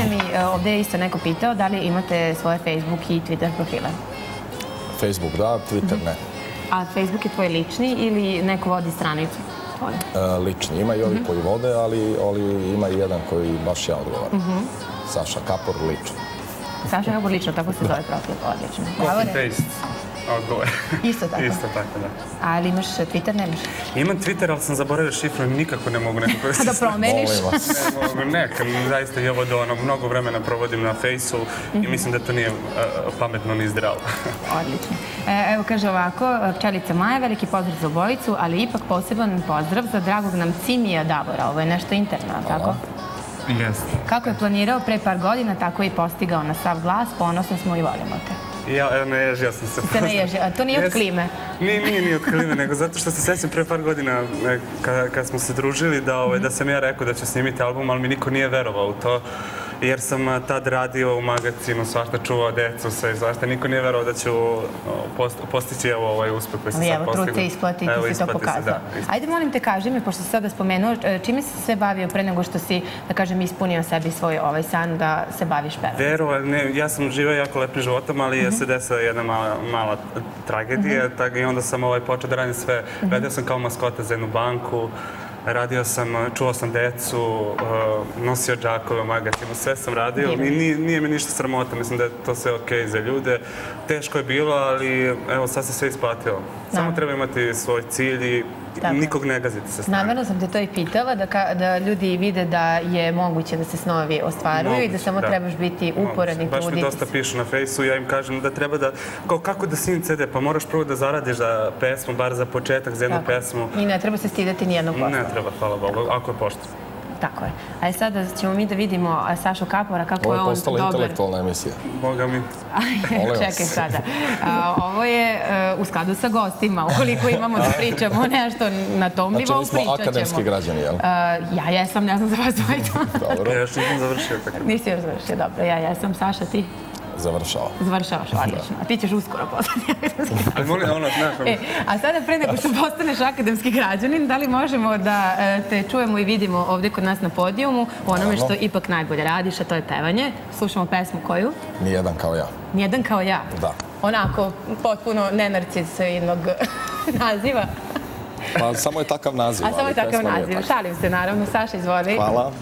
recite mi, ovde je isto neko pitao, da li imate svoje Facebook i Twitter profile? Facebook da, Twitter ne. A Facebook je tvoj lični ili neko vodi stranicu tvoju? Lični. Ima i ovi koji vode, ali ima i jedan koji baš ja odgovaram. Saša Kapor lično. Saša Kapor lično, tako se zove profil, odlično. Copy-paste odgovor. Isto tako? Isto tako, da. Ali imaš Twitter, nemaš? Imam Twitter, ali sam zaboravio šifru i nikako ne mogu nekako da se... Da promeniš? Ne mogu, nekad. Zaista i ovo do mnogo vremena provodim na Fejsu i mislim da to nije pametno ni zdravo. Odlično. Evo kaže ovako, pčelica Maja, veliki pozdrav za obojicu, ali ipak poseban pozdrav za dragog nam Cimija Davora. Ovo je nešto interno, tako? Jeste. Kako je planirao pre par godina, tako je i postigao na sav glas. Ponosno smo i volimo te. Ja ne ježio sam se. Se ne ježio, a to nije od klime? Nije od klime, nego zato što se sjećam pre par godina kad smo se družili da sam ja rekao da ću snimiti album, ali mi niko nije verovao u to. Jer sam tad radio u magazinu, svašta čuvao decu, sve i svašta. Niko nije verovao da ću postići ovaj uspeh koji sam sad postigao. Evo, trud se isplati i ti si to pokazao. Ajde, molim te, kaži mi, pošto si sada spomenuo, čime si se bavio pre nego što si, da kažem, ispunio sebi svoj san da se baviš pevanjem? Vero, ne, ja sam živao jako lepim životom, ali se desila jedna mala tragedija i onda sam počeo da radim sve. Radio sam kao maskota za jednu banku, radio sam, čuvao sam decu, nosio džakove u magazinu, sve sam radio i nije mi ništa sramota, mislim da je to sve okej za ljude. Teško je bilo, ali evo sad se sve isplatilo. Samo treba imati svoj cilj i nikog ne gaziti sa strane. Namerno sam te to i pitala, da ljudi vide da je moguće da se snovi ostvaruju i da samo trebaš biti uporan i truditi. Baš mi dosta pišu na Fejsu i ja im kažem da treba da, kako da snimim CD, pa moraš prvo da zaradiš za pesmu, bar za početak, za jednu pesmu. I ne treba se stidati nijednog posla. Ne treba, hvala Bogu, ako je pošteno. Tako je. A sada ćemo mi da vidimo Sašu Kapora, kako je on dobar. Ovo je postala intelektualna emisija. Boga mi. Čekaj sada. Ovo je u skladu sa gostima. Ukoliko imamo da pričamo nešto na tom nivou, pričat ćemo. Znači, nismo akademski građani, jel? Ja jesam, ne znam za vas dvojica. Dobro. Ja još nisam završio. Nisi još završio, dobro. Ja jesam. Saša, ti? Završavaš, odlično. A ti ćeš uskoro postati. Ali molim da ono, znaš. A sada, pre nego što postaneš akademski građanin, da li možemo da te čujemo i vidimo ovde kod nas na podijumu u onome što ipak najbolje radiš, a to je pevanje. Slušamo pesmu koju? Nijedan kao ja. Nijedan kao ja? Da. Onako, potpuno nenarcisnog naziva. Pa samo je takav naziv. A samo je takav naziv. Šalim se, naravno. Saša, izvoli. Hvala.